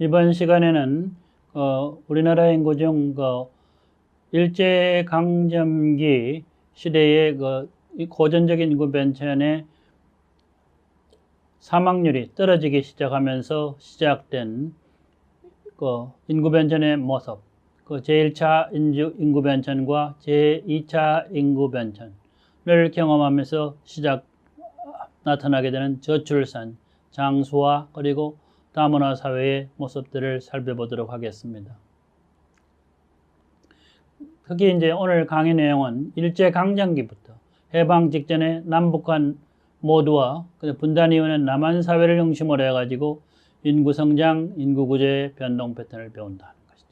이번 시간에는 우리나라 인구 중 일제강점기 시대의 이 고전적인 인구 변천의 사망률이 떨어지기 시작하면서 시작된 인구 변천의 모습, 제1차 인구 변천과 제2차 인구 변천을 경험하면서 나타나게 되는 저출산, 장수화, 그리고 다문화 사회의 모습들을 살펴보도록 하겠습니다. 특히 이제 오늘 강의 내용은 일제강점기부터 해방 직전에 남북한 모두와 분단 이후에는 남한 사회를 중심으로 해가지고 인구 성장, 인구 구조의 변동 패턴을 배운다는 것이죠.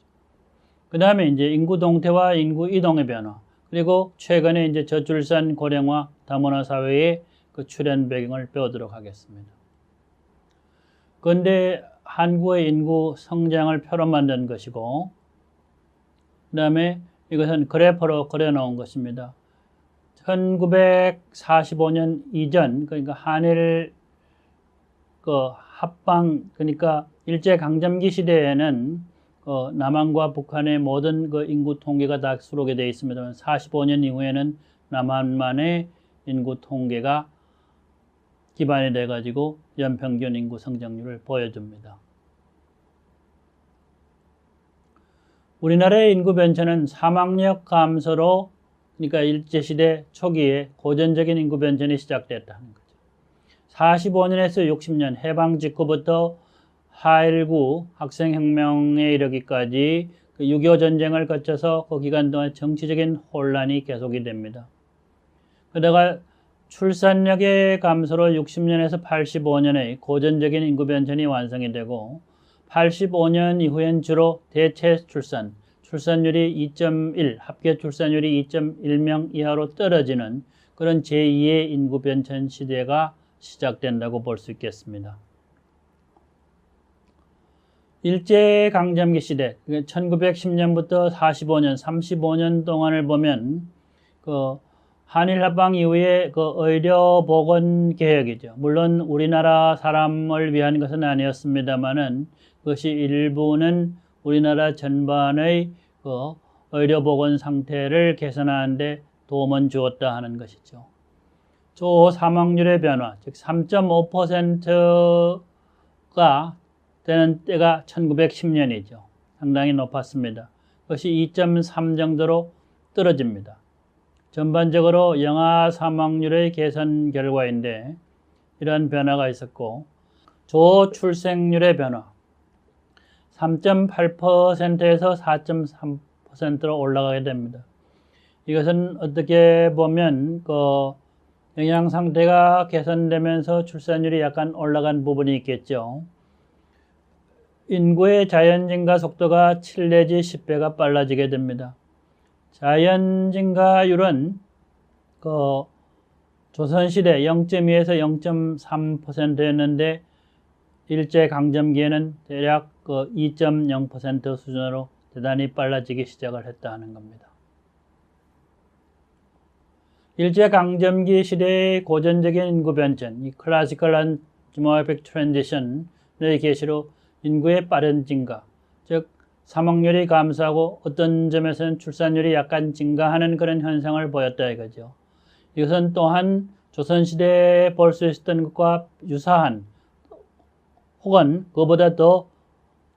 그 다음에 이제 인구 동태와 인구 이동의 변화, 그리고 최근에 이제 저출산, 고령화, 다문화 사회의 출현 배경을 배우도록 하겠습니다. 그런데 한국의 인구 성장을 표로 만든 것이고, 그 다음에 이것은 그래프로 그려놓은 것입니다. 1945년 이전, 그러니까 한일 합방, 그러니까 일제강점기 시대에는 남한과 북한의 모든 인구 통계가 다 수록이 되어 있습니다만 45년 이후에는 남한만의 인구 통계가 기반이 돼가지고 연평균 인구 성장률을 보여줍니다. 우리나라의 인구 변천은 사망력 감소로, 그러니까 일제시대 초기에 고전적인 인구 변천이 시작됐다는 거죠. 45년에서 60년 해방 직후부터 4.19 학생혁명에 이르기까지 6.25 전쟁을 거쳐서 그 기간 동안 정치적인 혼란이 계속이 됩니다. 그러다가 출산력의 감소로 60년에서 85년의 고전적인 인구 변천이 완성이 되고 85년 이후엔 주로 대체 출산율이 2.1, 합계 출산율이 2.1명 이하로 떨어지는 그런 제2의 인구 변천 시대가 시작된다고 볼 수 있겠습니다. 일제강점기 시대, 1910년부터 45년, 35년 동안을 보면 한일 합방 이후에 의료보건 개혁이죠. 물론 우리나라 사람을 위한 것은 아니었습니다만은 그것이 일부는 우리나라 전반의 의료보건 상태를 개선하는 데 도움을 주었다 하는 것이죠. 사망률의 변화, 즉 3.5%가 되는 때가 1910년이죠. 상당히 높았습니다. 그것이 2.3 정도로 떨어집니다. 전반적으로 영아 사망률의 개선 결과인데 이러한 변화가 있었고, 조출생률의 변화 3.8%에서 4.3%로 올라가게 됩니다. 이것은 어떻게 보면 영양 상태가 개선되면서 출산율이 약간 올라간 부분이 있겠죠. 인구의 자연 증가 속도가 7 내지 10배가 빨라지게 됩니다. 자연 증가율은 조선시대 0.2에서 0.3%였는데 일제강점기에는 대략 2.0% 수준으로 대단히 빨라지기 시작을 했다는 겁니다. 일제강점기 시대의 고전적인 인구 변천, 이 클래시컬한 데모그래픽 트랜지션의 계시로 인구의 빠른 증가, 즉 사망률이 감소하고 어떤 점에서는 출산율이 약간 증가하는 그런 현상을 보였다 이거죠. 이것은 또한 조선시대에 볼 수 있었던 것과 유사한 혹은 그보다 더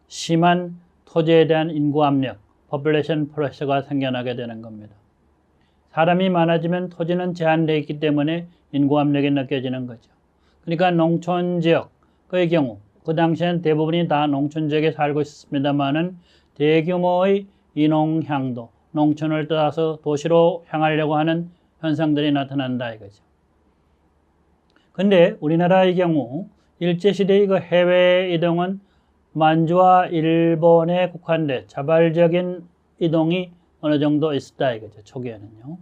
심한 토지에 대한 인구 압력, population pressure가 생겨나게 되는 겁니다. 사람이 많아지면 토지는 제한되어 있기 때문에 인구 압력이 느껴지는 거죠. 그러니까 농촌 지역의 경우, 그 당시에는 대부분이 다 농촌 지역에 살고 있었습니다만은 대규모의 인농향도, 농촌을 떠나서 도시로 향하려고 하는 현상들이 나타난다 이거죠. 근데 우리나라의 경우 일제시대의 해외 이동은 만주와 일본에 국한돼 자발적인 이동이 어느 정도 있었다 이거죠. 초기에는요.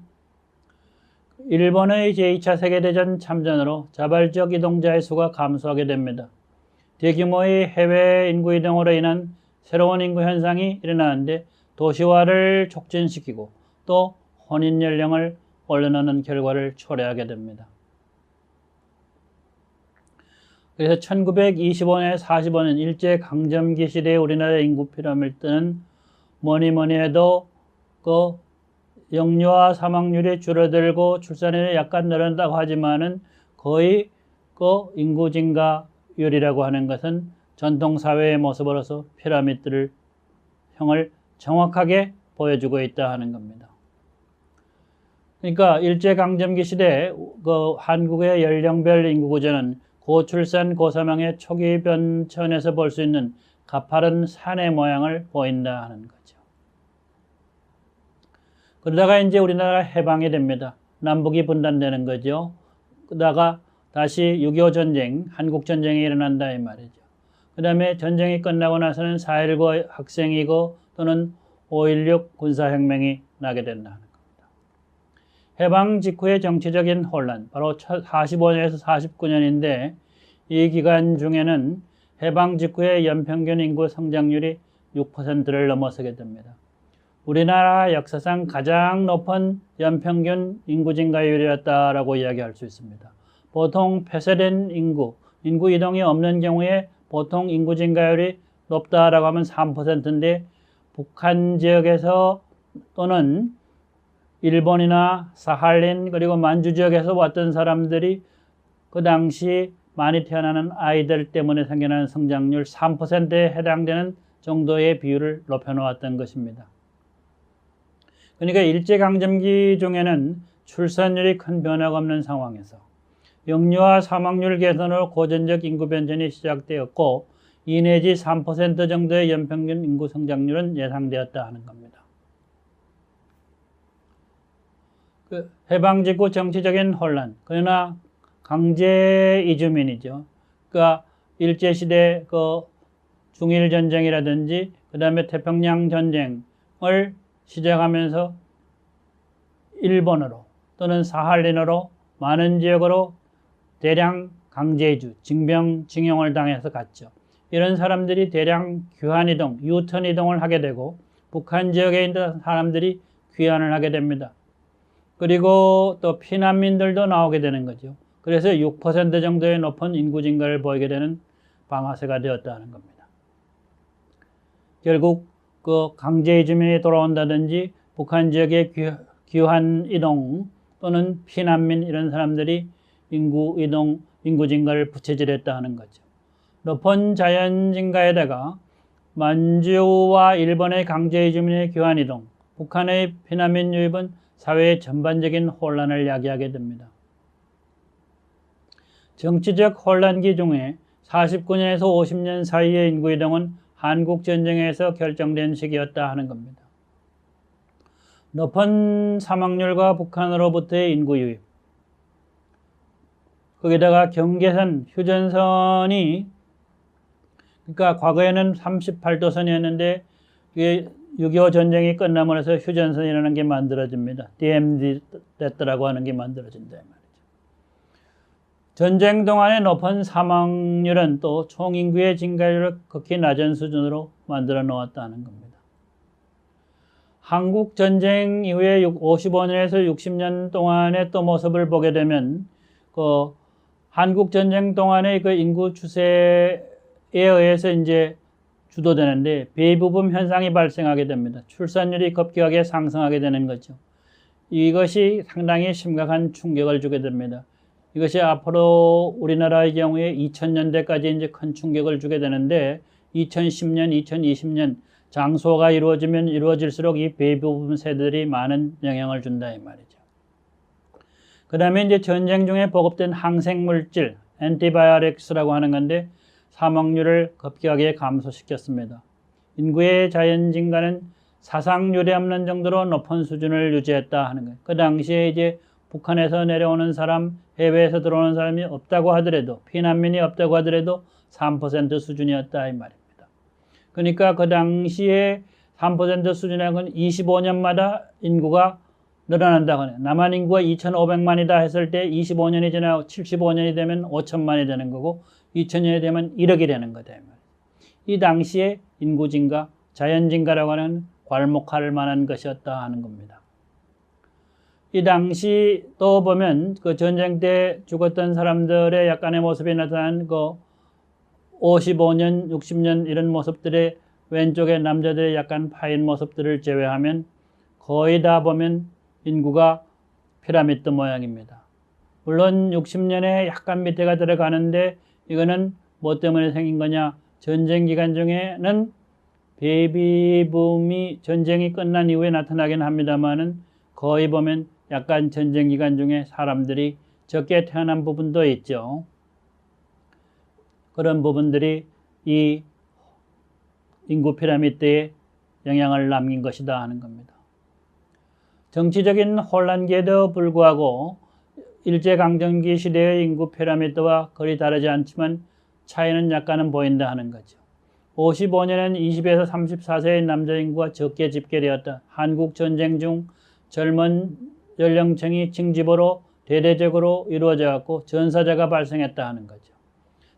일본의 제2차 세계대전 참전으로 자발적 이동자의 수가 감소하게 됩니다. 대규모의 해외 인구 이동으로 인한 새로운 인구 현상이 일어나는데 도시화를 촉진시키고 또 혼인 연령을 올려놓는 결과를 초래하게 됩니다. 그래서 1925년에 45년 일제강점기 시대에 우리나라 인구 피라미드는 뭐니 해도 그 영유아 사망률이 줄어들고 출산율이 약간 늘어난다고 하지만은 거의 그 인구 증가율이라고 하는 것은 전통 사회의 모습으로서 피라미드를 형을 정확하게 보여주고 있다 하는 겁니다. 그러니까 일제강점기 시대 그 한국의 연령별 인구 구조는 고출산 고사망의 초기 변천에서 볼 수 있는 가파른 산의 모양을 보인다 하는 거죠. 그러다가 이제 우리나라가 해방이 됩니다. 남북이 분단되는 거죠. 그러다가 다시 6.25 전쟁, 한국 전쟁이 일어난다 이 말이죠. 그 다음에 전쟁이 끝나고 나서는 4.19 학생이고 또는 5.16 군사혁명이 나게 된다는 겁니다. 해방 직후의 정치적인 혼란, 바로 45년에서 49년인데 이 기간 중에는 해방 직후의 연평균 인구 성장률이 6%를 넘어서게 됩니다. 우리나라 역사상 가장 높은 연평균 인구 증가율이었다라고 이야기할 수 있습니다. 보통 폐쇄된 인구 이동이 없는 경우에 보통 인구 증가율이 높다라고 하면 3%인데 북한 지역에서 또는 일본이나 사할린 그리고 만주 지역에서 왔던 사람들이 그 당시 많이 태어나는 아이들 때문에 생겨나는 성장률 3%에 해당되는 정도의 비율을 높여놓았던 것입니다. 그러니까 일제강점기 중에는 출산율이 큰 변화가 없는 상황에서 영유아 사망률 개선으로 고전적 인구 변천이 시작되었고 2 내지 3% 정도의 연평균 인구 성장률은 예상되었다 하는 겁니다. 그 해방 직후 정치적인 혼란, 그러나 강제 이주민이죠. 그러니까 일제시대 그 중일 전쟁이라든지 그 다음에 태평양 전쟁을 시작하면서 일본으로 또는 사할린으로 많은 지역으로 대량 강제이주, 징병징용을 당해서 갔죠. 이런 사람들이 대량 귀환이동, 유턴 이동을 하게 되고 북한 지역에 있는 사람들이 귀환을 하게 됩니다. 그리고 또 피난민들도 나오게 되는 거죠. 그래서 6% 정도의 높은 인구 증가를 보이게 되는 방아쇠가 되었다는 겁니다. 결국 그 강제 이주민이 돌아온다든지 북한 지역의 귀환 이동 또는 피난민 이런 사람들이 인구 증가를 부채질했다 하는 거죠. 높은 자연 증가에다가 만주와 일본의 강제 이주민의 귀환 이동, 북한의 피난민 유입은 사회의 전반적인 혼란을 야기하게 됩니다. 정치적 혼란기 중에 49년에서 50년 사이의 인구 이동은 한국전쟁에서 결정된 시기였다 하는 겁니다. 높은 사망률과 북한으로부터의 인구 유입, 거기다가 경계선, 휴전선이 그러니까 과거에는 38도선이었는데 이게 6.25 전쟁이 끝나면서 휴전선이라는 게 만들어집니다. DMZ 됐더라고 하는 게 만들어진다 말이죠. 전쟁 동안의 높은 사망률은 또 총인구의 증가율을 극히 낮은 수준으로 만들어 놓았다는 겁니다. 한국 전쟁 이후에 55년에서 60년 동안의 또 모습을 보게 되면 그 한국 전쟁 동안의 그 인구 추세에 의해서 이제 주도되는데 베이비붐 현상이 발생하게 됩니다. 출산율이 급격하게 상승하게 되는 거죠. 이것이 상당히 심각한 충격을 주게 됩니다. 이것이 앞으로 우리나라의 경우에 2000년대까지 이제 큰 충격을 주게 되는데 2010년, 2020년 장소가 이루어지면 이루어질수록 이 베이비붐 세대들이 많은 영향을 준다 이 말이죠. 그 다음에 이제 전쟁 중에 보급된 항생물질, 엔티바이오틱스라고 하는 건데 사망률을 급격하게 감소시켰습니다. 인구의 자연 증가는 사상 유례 없는 정도로 높은 수준을 유지했다 하는 거예요. 그 당시에 이제 북한에서 내려오는 사람, 해외에서 들어오는 사람이 없다고 하더라도, 피난민이 없다고 하더라도 3% 수준이었다 이 말입니다. 그러니까 그 당시에 3% 수준이라는 건 25년마다 인구가 늘어난다고 하네요. 남한 인구가 2,500만이다 했을 때 25년이 지나고 75년이 되면 5천만이 되는 거고 2000년이 되면 1억이 되는 거다. 이 당시에 인구 증가, 자연 증가라고 하는 괄목할 만한 것이었다 하는 겁니다. 이 당시 또 보면 그 전쟁 때 죽었던 사람들의 약간의 모습이 나타난 그 55년, 60년 이런 모습들의 왼쪽에 남자들의 약간 파인 모습들을 제외하면 거의 다 보면 인구가 피라미드 모양입니다. 물론 60년에 약간 밑에가 들어가는데 이거는 뭐 때문에 생긴 거냐? 전쟁 기간 중에는 베이비붐이 전쟁이 끝난 이후에 나타나긴 합니다만은 거의 보면 약간 전쟁 기간 중에 사람들이 적게 태어난 부분도 있죠. 그런 부분들이 이 인구 피라미드에 영향을 남긴 것이다 하는 겁니다. 정치적인 혼란기에도 불구하고 일제강점기 시대의 인구 피라미드와 거의 다르지 않지만 차이는 약간은 보인다 하는 거죠. 55년엔 20에서 34세의 남자 인구가 적게 집계되었다. 한국 전쟁 중 젊은 연령층이 징집으로 대대적으로 이루어져 갖고 전사자가 발생했다 하는 거죠.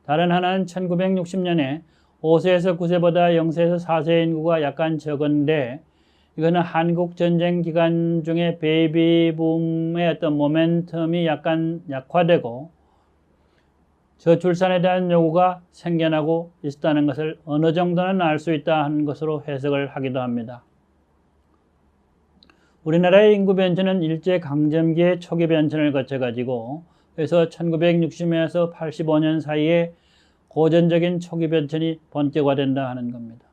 다른 하나는 1960년에 5세에서 9세보다 0세에서 4세 인구가 약간 적은데 이거는 한국 전쟁 기간 중에 베이비붐의 어떤 모멘텀이 약간 약화되고 저출산에 대한 요구가 생겨나고 있다는 것을 어느 정도는 알 수 있다 하는 것으로 해석을 하기도 합니다. 우리나라의 인구 변천은 일제강점기의 초기 변천을 거쳐가지고 그래서 1960년에서 85년 사이에 고전적인 초기 변천이 본격화된다 하는 겁니다.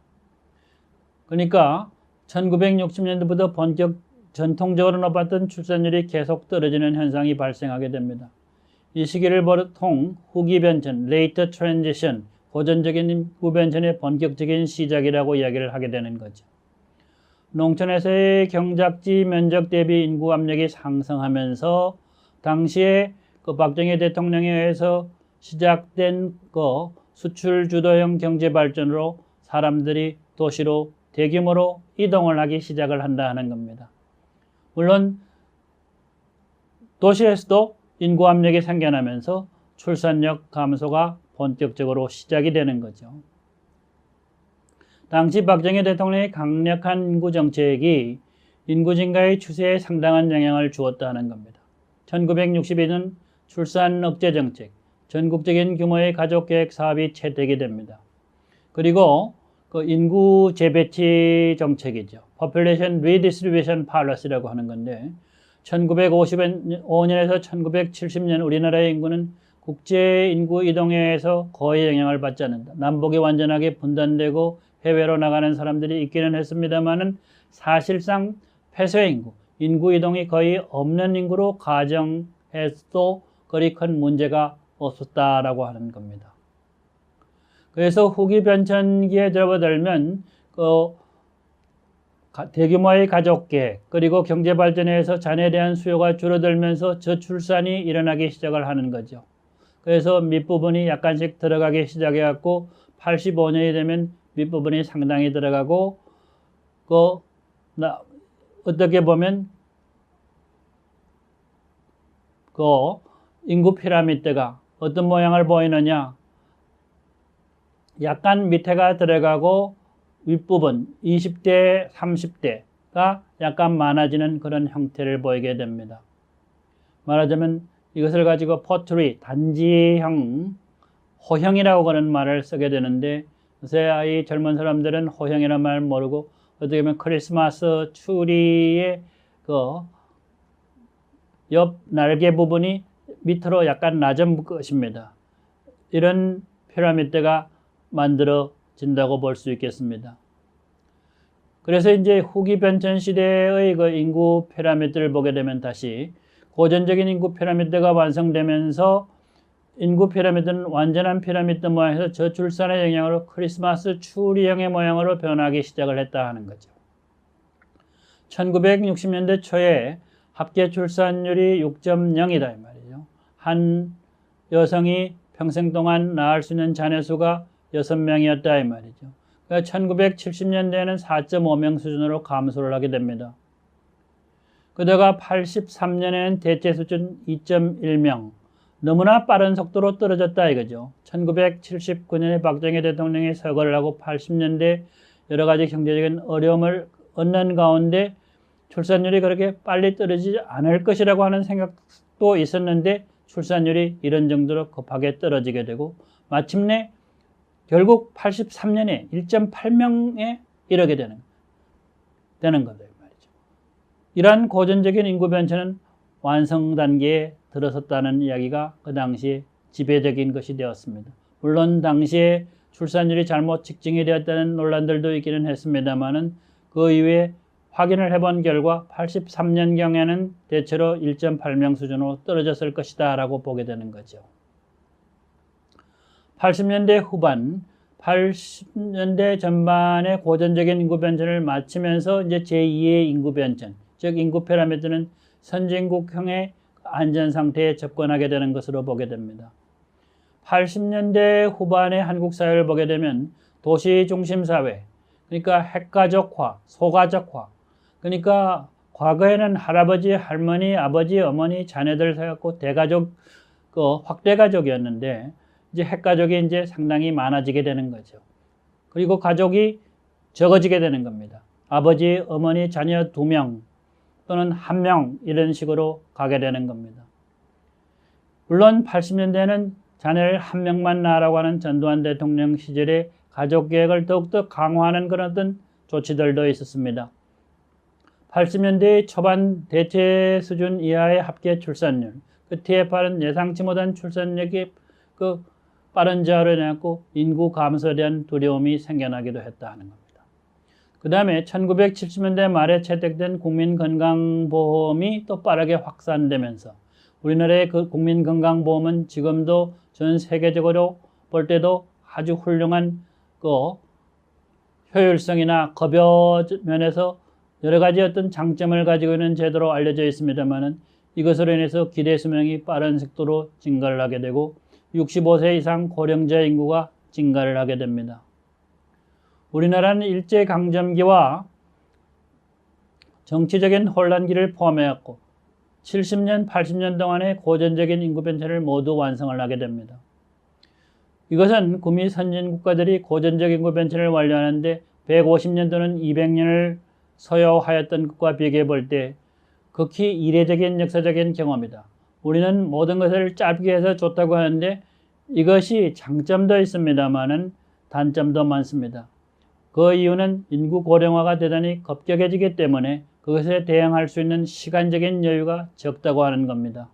그러니까 1960년대부터 본격 전통적으로 높았던 출산율이 계속 떨어지는 현상이 발생하게 됩니다. 이 시기를 보통 후기 변천, 레이터 트랜지션, 고전적인 인구 변천의 본격적인 시작이라고 이야기를 하게 되는 거죠. 농촌에서의 경작지 면적 대비 인구 압력이 상승하면서 당시에 그 박정희 대통령에 의해서 시작된 그 수출 주도형 경제 발전으로 사람들이 도시로 대규모로 이동을 하기 시작을 한다 하는 겁니다. 물론 도시에서도 인구 압력이 생겨나면서 출산력 감소가 본격적으로 시작이 되는 거죠. 당시 박정희 대통령의 강력한 인구 정책이 인구 증가의 추세에 상당한 영향을 주었다 하는 겁니다. 1962년 출산 억제 정책, 전국적인 규모의 가족계획 사업이 채택이 됩니다. 그리고 그 인구 재배치 정책이죠. Population Redistribution Policy라고 하는 건데 1955년에서 1970년 우리나라의 인구는 국제 인구 이동에 의해서 거의 영향을 받지 않는다. 남북이 완전하게 분단되고 해외로 나가는 사람들이 있기는 했습니다만은 사실상 폐쇄 인구 이동이 거의 없는 인구로 가정해도 그리 큰 문제가 없었다라고 하는 겁니다. 그래서 후기 변천기에 접어들면 그 대규모의 가족계획 그리고 경제 발전에 의해서 자녀에 대한 수요가 줄어들면서 저출산이 일어나기 시작을 하는 거죠. 그래서 밑부분이 약간씩 들어가기 시작해갖고 85년이 되면 밑부분이 상당히 들어가고 어떻게 보면 그 인구 피라미드가 어떤 모양을 보이느냐, 약간 밑에가 들어가고 윗부분 20대, 30대가 약간 많아지는 그런 형태를 보이게 됩니다. 말하자면 이것을 가지고 포트리, 단지형, 호형이라고 그런 말을 쓰게 되는데 요새 이 젊은 사람들은 호형이라는 말 모르고 어떻게 보면 크리스마스 추리의 그 옆 날개 부분이 밑으로 약간 낮은 것입니다. 이런 피라미드가 만들어진다고 볼 수 있겠습니다. 그래서 이제 후기 변천 시대의 그 인구 피라미드를 보게 되면 다시 고전적인 인구 피라미드가 완성되면서 인구 피라미드는 완전한 피라미드 모양에서 저출산의 영향으로 크리스마스 추리형의 모양으로 변하기 시작을 했다 하는 거죠. 1960년대 초에 합계 출산율이 6.0이다 이 말이죠. 한 여성이 평생 동안 낳을 수 있는 자녀 수가 6명이었다 이 말이죠. 그러니까 1970년대에는 4.5명 수준으로 감소를 하게 됩니다. 그러다가 83년에는 대체 수준 2.1명, 너무나 빠른 속도로 떨어졌다 이거죠. 1979년에 박정희 대통령이 서거를 하고 80년대 여러 가지 경제적인 어려움을 얻는 가운데 출산율이 그렇게 빨리 떨어지지 않을 것이라고 하는 생각도 있었는데 출산율이 이런 정도로 급하게 떨어지게 되고 마침내 결국 83년에 1.8명에 이르게 되는 거죠. 말이죠. 이러한 고전적인 인구 변천은 완성 단계에 들어섰다는 이야기가 그 당시에 지배적인 것이 되었습니다. 물론 당시에 출산율이 잘못 측정이 되었다는 논란들도 있기는 했습니다만은 그 이후에 확인을 해본 결과 83년경에는 대체로 1.8명 수준으로 떨어졌을 것이다 라고 보게 되는 거죠. 80년대 후반, 80년대 전반의 고전적인 인구 변천을 마치면서 이제 제2의 인구 변천, 즉 인구 피라미드는 선진국형의 안전 상태에 접근하게 되는 것으로 보게 됩니다. 80년대 후반의 한국 사회를 보게 되면 도시 중심 사회, 그러니까 핵가족화, 소가족화, 그러니까 과거에는 할아버지, 할머니, 아버지, 어머니, 자녀들 해갖고 대가족, 확대 가족이었는데 이제 핵가족이 이제 상당히 많아지게 되는 거죠. 그리고 가족이 적어지게 되는 겁니다. 아버지, 어머니, 자녀 2명 또는 1명 이런 식으로 가게 되는 겁니다. 물론 80년대에는 자녀를 1명만 낳으라고 하는 전두환 대통령 시절에 가족 계획을 더욱더 강화하는 그런 어떤 조치들도 있었습니다. 80년대 초반 대체 수준 이하의 합계 출산율, 그 TFR은 예상치 못한 출산력이 그 빠른 저하로 인해서 인구 감소에 대한 두려움이 생겨나기도 했다 하는 겁니다. 그 다음에 1970년대 말에 채택된 국민건강보험이 또 빠르게 확산되면서 우리나라의 그 국민건강보험은 지금도 전 세계적으로 볼 때도 아주 훌륭한 그 효율성이나 급여 면에서 여러 가지 어떤 장점을 가지고 있는 제도로 알려져 있습니다만은 이것으로 인해서 기대 수명이 빠른 속도로 증가를 하게 되고 65세 이상 고령자 인구가 증가를 하게 됩니다. 우리나라는 일제강점기와 정치적인 혼란기를 포함해왔고 70년, 80년 동안의 고전적인 인구 변천을 모두 완성을 하게 됩니다. 이것은 구미 선진국가들이 고전적 인구 변천을 완료하는데 150년 또는 200년을 소요하였던 것과 비교해 볼 때 극히 이례적인 역사적인 경험이다. 우리는 모든 것을 짧게 해서 좋다고 하는데 이것이 장점도 있습니다만은 단점도 많습니다. 그 이유는 인구 고령화가 대단히 급격해지기 때문에 그것에 대응할 수 있는 시간적인 여유가 적다고 하는 겁니다.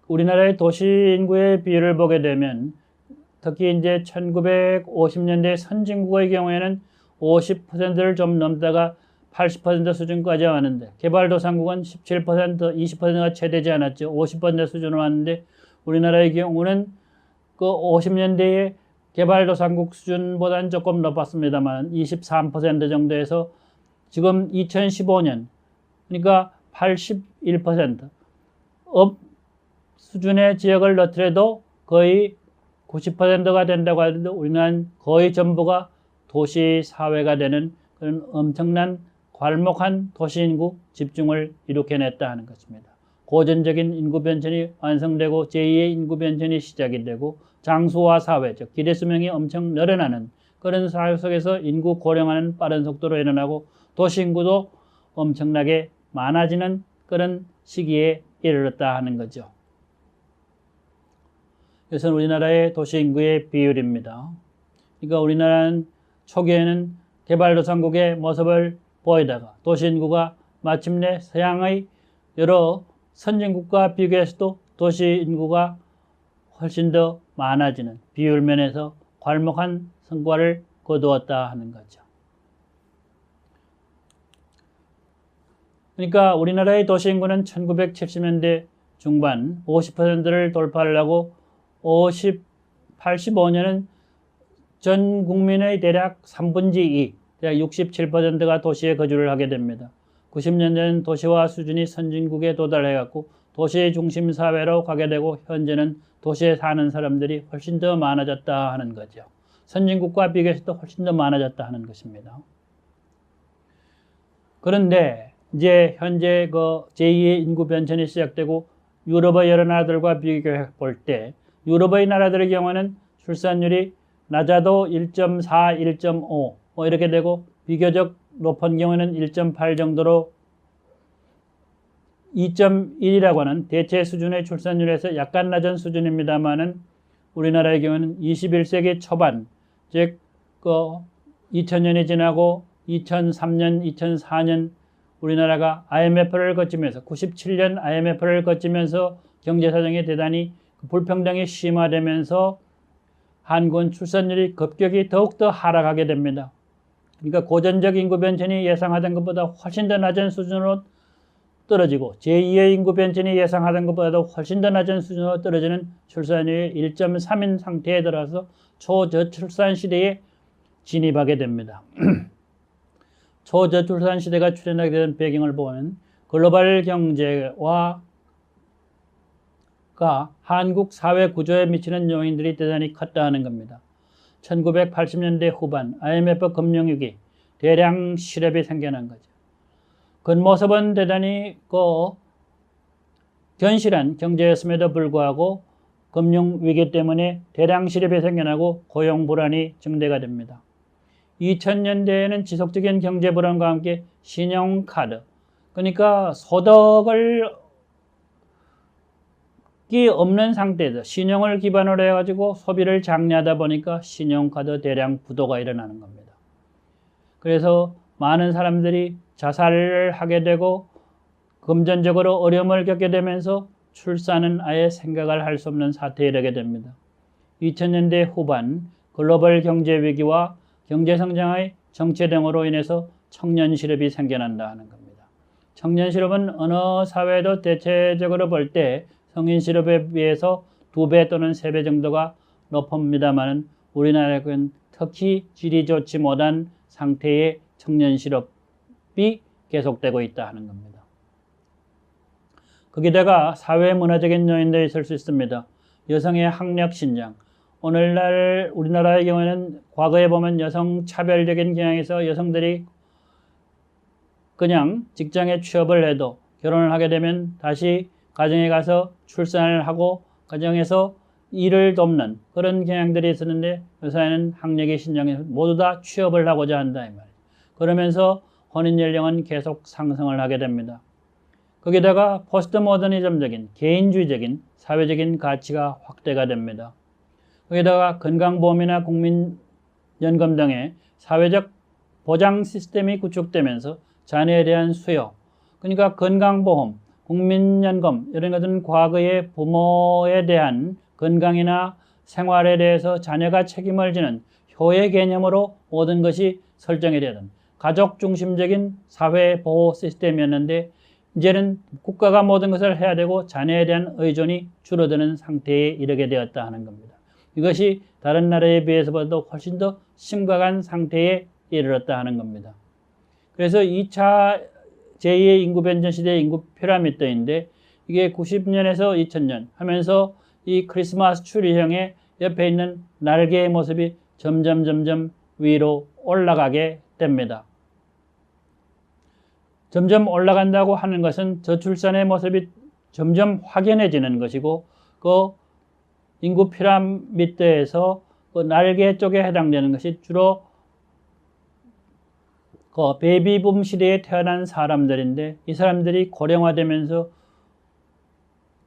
우리나라의 도시 인구의 비율을 보게 되면 특히 이제 1950년대 선진국의 경우에는 50%를 좀 넘다가 80% 수준까지 왔는데 개발도상국은 17%, 20%가 채 되지 않았죠. 50% 수준으로 왔는데 우리나라의 경우는 그 50년대에 개발도상국 수준보다는 조금 높았습니다만 23% 정도에서 지금 2015년 그러니까 81% 업 수준의 지역을 넣더라도 거의 90%가 된다고 하는데 우리나라는 거의 전부가 도시 사회가 되는 그런 엄청난 괄목한 도시인구 집중을 일으켜냈다 하는 것입니다. 고전적인 인구 변천이 완성되고 제2의 인구 변천이 시작이 되고 장수화 사회, 즉 기대 수명이 엄청 늘어나는 그런 사회 속에서 인구 고령화는 빠른 속도로 일어나고 도시 인구도 엄청나게 많아지는 그런 시기에 이르렀다 하는 거죠. 이것은 우리나라의 도시 인구의 비율입니다. 그러니까 우리나라는 초기에는 개발도상국의 모습을 보이다가 도시 인구가 마침내 서양의 여러 선진국과 비교해서도 도시 인구가 훨씬 더 많아지는 비율 면에서 괄목한 성과를 거두었다 하는 거죠. 그러니까 우리나라의 도시 인구는 1970년대 중반 50%를 돌파를 하고 85년은 전 국민의 대략 3분의 2, 대략 67%가 도시에 거주를 하게 됩니다. 90년대는 도시화 수준이 선진국에 도달해갖고 도시 중심 사회로 가게 되고 현재는 도시에 사는 사람들이 훨씬 더 많아졌다 하는 거죠. 선진국과 비교해서도 훨씬 더 많아졌다 하는 것입니다. 그런데 이제 현재 그 제2의 인구 변천이 시작되고 유럽의 여러 나라들과 비교해 볼 때 유럽의 나라들의 경우는 출산율이 낮아도 1.4, 1.5 이렇게 되고 비교적 높은 경우에는 1.8 정도로 2.1이라고 하는 대체 수준의 출산율에서 약간 낮은 수준입니다만은 우리나라의 경우는 21세기 초반, 즉 2000년이 지나고 2003년, 2004년 우리나라가 IMF를 거치면서 97년 IMF를 거치면서 경제 사정이 대단히 불평등이 심화되면서 한국은 출산율이 급격히 더욱더 하락하게 됩니다. 그러니까 고전적 인구 변천이 예상하던 것보다 훨씬 더 낮은 수준으로 떨어지고 제2의 인구 변천이 예상하던 것보다도 훨씬 더 낮은 수준으로 떨어지는 출산율이 1.3인 상태에 들어서 초저출산 시대에 진입하게 됩니다. 초저출산 시대가 출현하게 된 배경을 보면 글로벌 경제와 한국 사회 구조에 미치는 요인들이 대단히 컸다 하는 겁니다. 1980년대 후반 IMF 금융위기 대량 실업이 생겨난 거죠. 겉모습은 대단히 견실한 경제였음에도 불구하고 금융위기 때문에 대량 실업이 생겨나고 고용 불안이 증대가 됩니다. 2000년대에는 지속적인 경제 불안과 함께 신용카드, 그러니까 소득을 없는 상태에서 신용을 기반으로 해가지고 소비를 장려하다 보니까 신용카드 대량 부도가 일어나는 겁니다. 그래서 많은 사람들이 자살을 하게 되고 금전적으로 어려움을 겪게 되면서 출산은 아예 생각을 할 수 없는 사태에 이르게 됩니다. 2000년대 후반 글로벌 경제 위기와 경제 성장의 정체 등으로 인해서 청년 실업이 생겨난다 하는 겁니다. 청년 실업은 어느 사회도 대체적으로 볼 때 성인 실업에 비해서 2배 또는 3배 정도가 높습니다만 우리나라는 특히 질이 좋지 못한 상태의 청년 실업이 계속되고 있다 하는 겁니다. 거기다가 사회 문화적인 요인도 있을 수 있습니다. 여성의 학력 신장. 오늘날 우리나라의 경우에는 과거에 보면 여성 차별적인 경향에서 여성들이 그냥 직장에 취업을 해도 결혼을 하게 되면 다시 가정에 가서 출산을 하고 가정에서 일을 돕는 그런 경향들이 있었는데 요새는 학력이 신장해서 모두 다 취업을 하고자 한다 이 말이에요. 그러면서 혼인 연령은 계속 상승을 하게 됩니다. 거기다가 포스트 모더니즘적인 개인주의적인 사회적인 가치가 확대가 됩니다. 거기다가 건강보험이나 국민연금 등의 사회적 보장 시스템이 구축되면서 자녀에 대한 수요, 그러니까 건강보험, 국민연금 이런 것은 과거의 부모에 대한 건강이나 생활에 대해서 자녀가 책임을 지는 효의 개념으로 모든 것이 설정이 되던 가족 중심적인 사회 보호 시스템이었는데 이제는 국가가 모든 것을 해야 되고 자녀에 대한 의존이 줄어드는 상태에 이르게 되었다 하는 겁니다. 이것이 다른 나라에 비해서보다도 훨씬 더 심각한 상태에 이르렀다 하는 겁니다. 그래서 2차 제2의 인구 변전 시대의 인구 피라미드인데 이게 90년에서 2000년 하면서 이 크리스마스 추리형의 옆에 있는 날개의 모습이 점점 위로 올라가게 됩니다. 점점 올라간다고 하는 것은 저출산의 모습이 점점 확연해지는 것이고 그 인구 피라미드에서 그 날개 쪽에 해당되는 것이 주로 그 베이비붐 시대에 태어난 사람들인데 이 사람들이 고령화되면서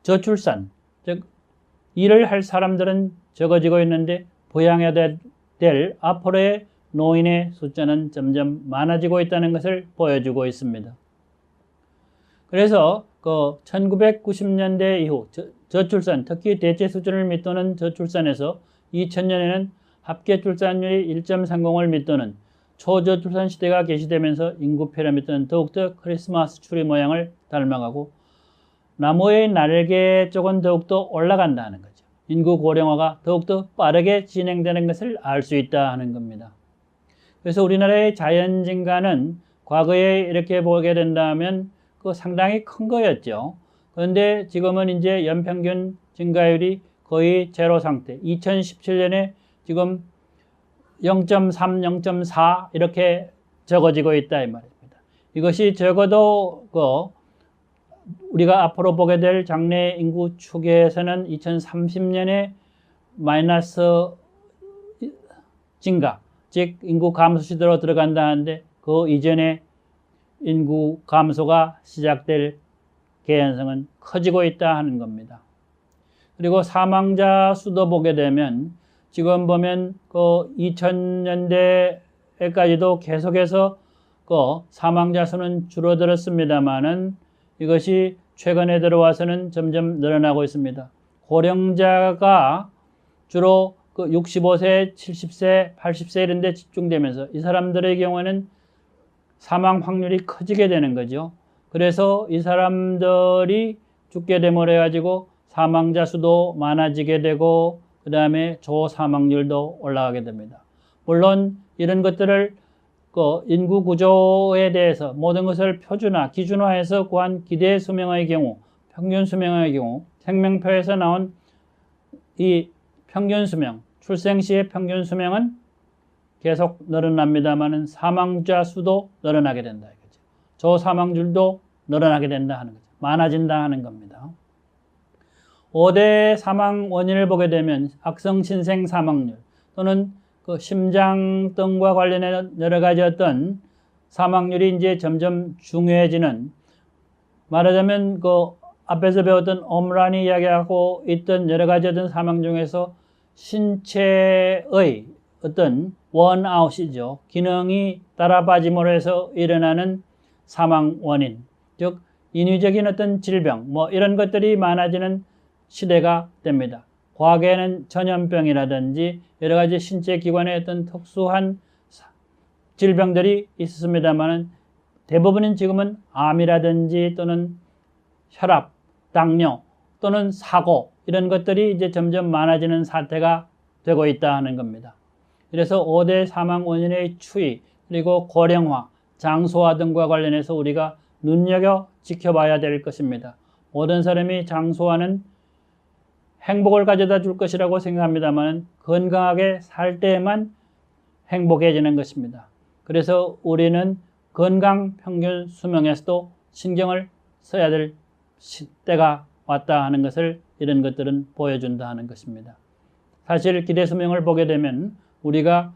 저출산, 즉 일을 할 사람들은 적어지고 있는데 부양해야 될 앞으로의 노인의 숫자는 점점 많아지고 있다는 것을 보여주고 있습니다. 그래서 그 1990년대 이후 저출산, 특히 대체 수준을 밑도는 저출산에서 2000년에는 합계 출산율이 1.30을 밑도는 초저출산 시대가 개시되면서 인구 피라미드는 더욱더 크리스마스 추리 모양을 닮아가고 나무의 날개 쪽은 더욱더 올라간다는 거죠. 인구 고령화가 더욱더 빠르게 진행되는 것을 알 수 있다 하는 겁니다. 그래서 우리나라의 자연 증가는 과거에 이렇게 보게 된다면 그 상당히 큰 거였죠. 그런데 지금은 이제 연평균 증가율이 거의 제로 상태. 2017년에 지금 0.3, 0.4 이렇게 적어지고 있다 이 말입니다. 이것이 적어도 우리가 앞으로 보게 될 장래 인구 추계에서는 2030년에 마이너스 증가, 즉 인구 감소 시대로 들어간다 하는데 그 이전에 인구 감소가 시작될 개연성은 커지고 있다 하는 겁니다. 그리고 사망자 수도 보게 되면 지금 보면 그 2000년대에까지도 계속해서 그 사망자 수는 줄어들었습니다만은 이것이 최근에 들어와서는 점점 늘어나고 있습니다. 고령자가 주로 그 65세, 70세, 80세 이런 데 집중되면서 이 사람들의 경우에는 사망 확률이 커지게 되는 거죠. 그래서 이 사람들이 죽게 됨으로 해가지고 사망자 수도 많아지게 되고 그 다음에 조사망률도 올라가게 됩니다. 물론 이런 것들을 그 인구 구조에 대해서 모든 것을 표준화, 기준화해서 구한 기대 수명의 경우, 평균 수명의 경우, 생명표에서 나온 이 평균 수명, 출생 시의 평균 수명은 계속 늘어납니다만은 사망자 수도 늘어나게 된다 이거죠. 조사망률도 늘어나게 된다 하는 거죠. 많아진다 하는 겁니다. 5대 사망 원인을 보게 되면 악성 신생 사망률 또는 그 심장 등과 관련해 여러 가지 어떤 사망률이 이제 점점 중요해지는, 말하자면 그 앞에서 배웠던 엄란이 이야기하고 있던 여러 가지 어떤 사망 중에서 신체의 어떤 원아웃이죠. 기능이 따라 빠짐으로 해서 일어나는 사망 원인, 즉 인위적인 어떤 질병 뭐 이런 것들이 많아지는 시대가 됩니다. 과거에는 전염병이라든지 여러 가지 신체 기관의 어떤 특수한 질병들이 있었습니다만 대부분은 지금은 암이라든지 또는 혈압, 당뇨 또는 사고 이런 것들이 이제 점점 많아지는 사태가 되고 있다 하는 겁니다. 그래서 5대 사망 원인의 추이 그리고 고령화, 장소화 등과 관련해서 우리가 눈여겨 지켜봐야 될 것입니다. 모든 사람이 장소화는 행복을 가져다 줄 것이라고 생각합니다만 건강하게 살 때에만 행복해지는 것입니다. 그래서 우리는 건강 평균 수명에서도 신경을 써야 될 때가 왔다 하는 것을 이런 것들은 보여준다 하는 것입니다. 사실 기대 수명을 보게 되면 우리가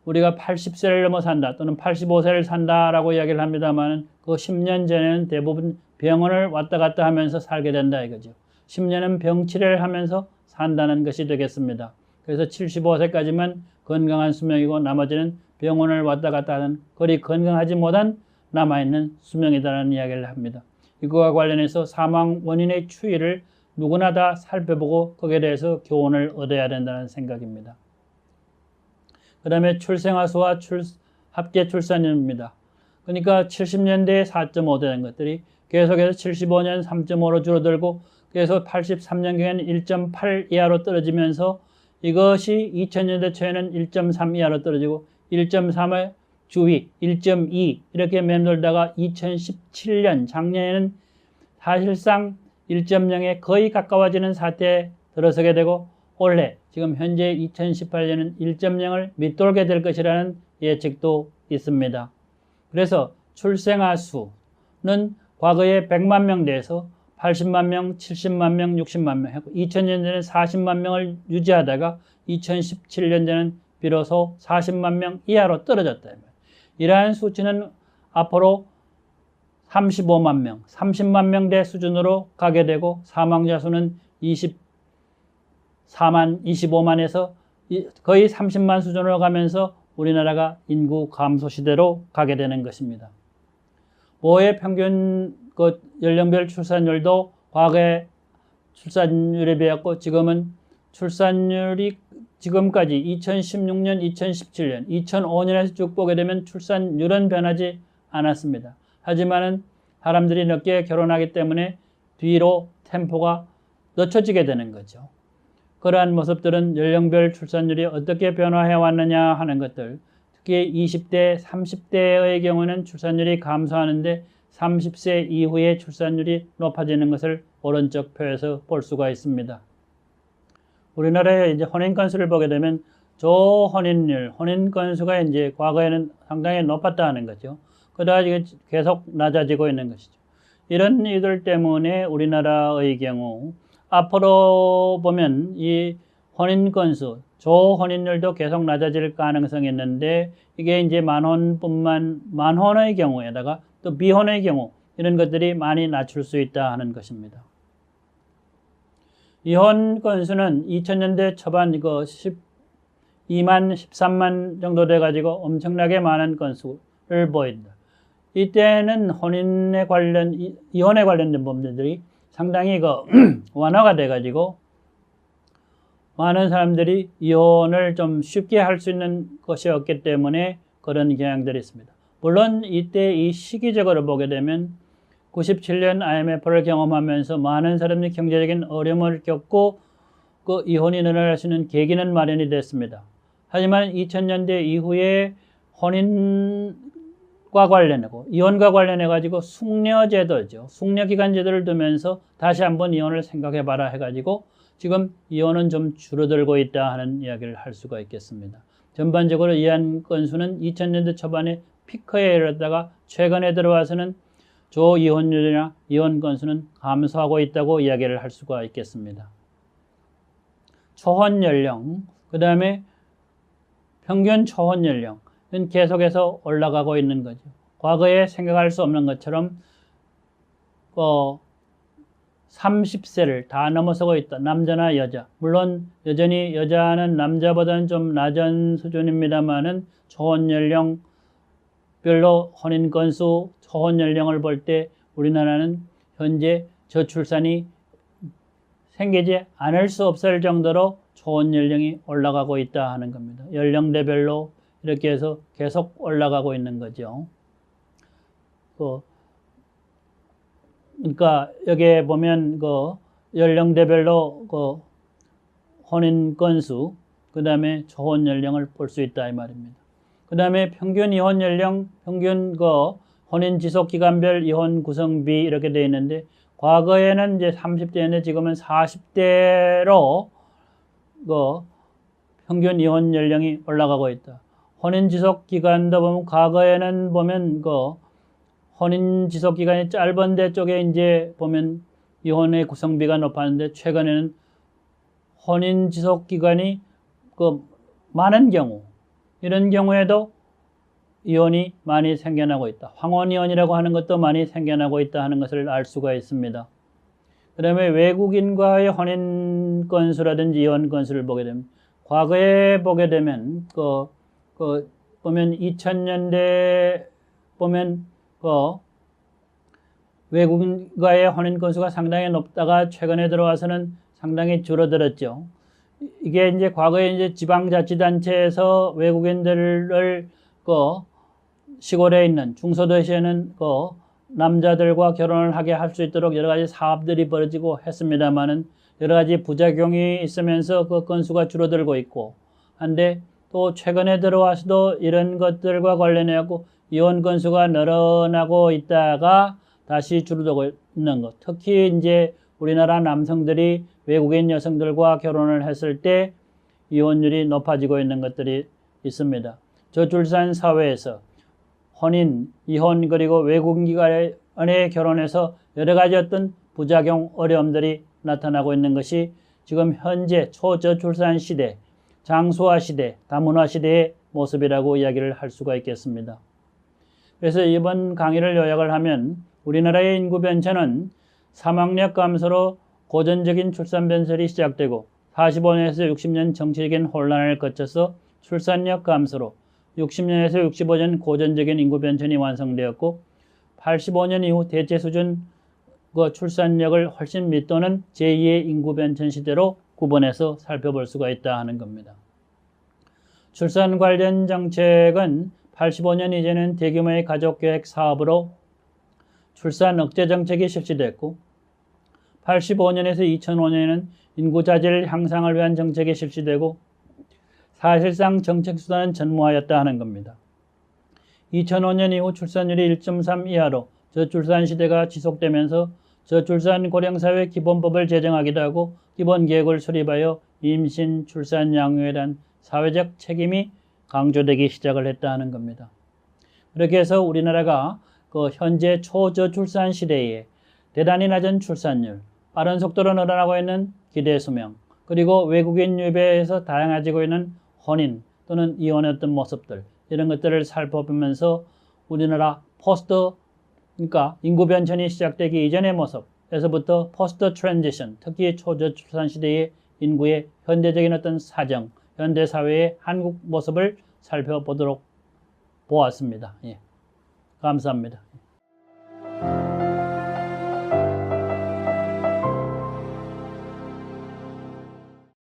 80세를 넘어 산다 또는 85세를 산다라고 이야기를 합니다만 그 10년 전에는 대부분 병원을 왔다 갔다 하면서 살게 된다 이거죠. 10년은 병치레를 하면서 산다는 것이 되겠습니다. 그래서 75세까지만 건강한 수명이고 나머지는 병원을 왔다 갔다 하는 거리 건강하지 못한 남아있는 수명이다라는 이야기를 합니다. 이거와 관련해서 사망 원인의 추이를 누구나 다 살펴보고 거기에 대해서 교훈을 얻어야 된다는 생각입니다. 그 다음에 출생아 수와 합계 출산율입니다. 그러니까 70년대에 4.5 되는 것들이 계속해서 75년 3.5로 줄어들고 그래서 83년경에는 1.8 이하로 떨어지면서 이것이 2000년대 초에는 1.3 이하로 떨어지고 1.3의 주위 1.2 이렇게 맴돌다가 2017년 작년에는 사실상 1.0에 거의 가까워지는 사태에 들어서게 되고 올해 지금 현재 2018년은 1.0을 밑돌게 될 것이라는 예측도 있습니다. 그래서 출생아 수는 과거에 100만 명대에서 80만 명, 70만 명, 60만 명 했고 2000년대는 40만 명을 유지하다가 2017년대는 비로소 40만 명 이하로 떨어졌다. 이러한 수치는 앞으로 35만 명, 30만 명대 수준으로 가게 되고 사망자 수는 25만에서 거의 30만 수준으로 가면서 우리나라가 인구 감소 시대로 가게 되는 것입니다. 모의 평균 연령별 출산율도 과거에 출산율에 비하고 지금은 출산율이 지금까지 2016년, 2017년, 2005년에서 쭉 보게 되면 출산율은 변하지 않았습니다. 하지만은 사람들이 늦게 결혼하기 때문에 뒤로 템포가 늦춰지게 되는 거죠. 그러한 모습들은 연령별 출산율이 어떻게 변화해 왔느냐 하는 것들, 특히 20대, 30대의 경우는 출산율이 감소하는데 30세 이후에 출산율이 높아지는 것을 오른쪽 표에서 볼 수가 있습니다. 우리나라의 이제 혼인 건수를 보게 되면 저혼인율, 혼인 건수가 이제 과거에는 상당히 높았다는 거죠. 그러다 계속 낮아지고 있는 것이죠. 이런 이들 때문에 우리나라의 경우 앞으로 보면 이 혼인 건수, 저혼인율도 계속 낮아질 가능성이 있는데 이게 이제 만혼의 경우에다가 또 비혼의 경우 이런 것들이 많이 낮출 수 있다 하는 것입니다. 이혼 건수는 2000년대 초반 이거 12만, 13만 정도 돼가지고 엄청나게 많은 건수를 보인다. 이때는 이혼에 관련된 범죄들이 상당히 완화가 돼가지고 많은 사람들이 이혼을 좀 쉽게 할 수 있는 것이었기 때문에 그런 경향들이 있습니다. 물론 이때 이 시기적으로 보게 되면 97년 IMF를 경험하면서 많은 사람들이 경제적인 어려움을 겪고 그 이혼이 일어날 수 있는 계기는 마련이 됐습니다. 하지만 2000년대 이후에 혼인과 관련하고 이혼과 관련해 가지고 숙려제도죠. 숙려기간 제도를 두면서 다시 한번 이혼을 생각해 봐라 해 가지고 지금 이혼은 좀 줄어들고 있다 하는 이야기를 할 수가 있겠습니다. 전반적으로 이혼 건수는 2000년대 초반에 피크에 이르렀다가 최근에 들어와서는 조이혼율이나 이혼 건수는 감소하고 있다고 이야기를 할 수가 있겠습니다. 초혼 연령, 그 다음에 평균 초혼 연령은 계속해서 올라가고 있는 거죠. 과거에 생각할 수 없는 것처럼 30세를 다 넘어서고 있다. 남자나 여자. 물론 여전히 여자는 남자보다는 좀 낮은 수준입니다만은 초혼 연령 별로 혼인 건수, 초혼 연령을 볼 때 우리나라는 현재 저출산이 생기지 않을 수 없을 정도로 초혼 연령이 올라가고 있다 하는 겁니다. 연령대별로 이렇게 해서 계속 올라가고 있는 거죠. 그러니까 여기에 보면 연령대별로 혼인 건수, 그 다음에 초혼 연령을 볼 수 있다 이 말입니다. 그 다음에 평균 이혼 연령, 평균 혼인 지속 기간별 이혼 구성비 이렇게 되어 있는데 과거에는 이제 30대인데 지금은 40대로 평균 이혼 연령이 올라가고 있다. 혼인 지속 기간도 보면 과거에는 보면 혼인 지속 기간이 짧은 데 쪽에 이제 보면 이혼의 구성비가 높았는데 최근에는 혼인 지속 기간이 많은 경우 이런 경우에도 이혼이 많이 생겨나고 있다. 황혼이혼이라고 하는 것도 많이 생겨나고 있다 하는 것을 알 수가 있습니다. 그 다음에 외국인과의 혼인 건수라든지 이혼 건수를 보게 되면 과거에 보게 되면 보면 2000년대 보면 외국인과의 혼인 건수가 상당히 높다가 최근에 들어와서는 상당히 줄어들었죠. 이게 이제 과거에 이제 지방자치단체에서 외국인들을 시골에 있는 중소도시에는 남자들과 결혼을 하게 할 수 있도록 여러 가지 사업들이 벌어지고 했습니다만은 여러 가지 부작용이 있으면서 그 건수가 줄어들고 있고 한데 또 최근에 들어와서도 이런 것들과 관련해서 이혼 건수가 늘어나고 있다가 다시 줄어들고 있는 것. 특히 이제 우리나라 남성들이 외국인 여성들과 결혼을 했을 때 이혼율이 높아지고 있는 것들이 있습니다. 저출산 사회에서 혼인, 이혼 그리고 외국인 간에 결혼해서 여러 가지 어떤 부작용, 어려움들이 나타나고 있는 것이 지금 현재 초저출산 시대, 장수화 시대, 다문화 시대의 모습이라고 이야기를 할 수가 있겠습니다. 그래서 이번 강의를 요약을 하면 우리나라의 인구 변천은 사망력 감소로 고전적인 출산 변설이 시작되고 45년에서 60년 정치적인 혼란을 거쳐서 출산력 감소로 60년에서 65년 고전적인 인구 변천이 완성되었고 85년 이후 대체 수준 출산력을 훨씬 밑도는 제2의 인구 변천 시대로 구분해서 살펴볼 수가 있다 하는 겁니다. 출산 관련 정책은 85년 이전엔 대규모의 가족계획 사업으로 출산 억제 정책이 실시됐고 85년에서 2005년에는 인구 자질 향상을 위한 정책이 실시되고 사실상 정책 수단은 전무하였다 하는 겁니다. 2005년 이후 출산율이 1.3 이하로 저출산 시대가 지속되면서 저출산 고령사회 기본법을 제정하기도 하고 기본계획을 수립하여 임신, 출산, 양육에 대한 사회적 책임이 강조되기 시작을 했다 하는 겁니다. 그렇게 해서 우리나라가 현재 초저출산 시대에 대단히 낮은 출산율, 빠른 속도로 늘어나고 있는 기대 수명, 그리고 외국인 유배에서 다양해지고 있는 혼인 또는 이혼의 어떤 모습들 이런 것들을 살펴보면서 우리나라 그러니까 인구 변천이 시작되기 이전의 모습 에서부터 포스트 트랜지션, 특히 초저출산 시대의 인구의 현대적인 어떤 사정, 현대 사회의 한국 모습을 살펴보도록 보았습니다. 예. 감사합니다.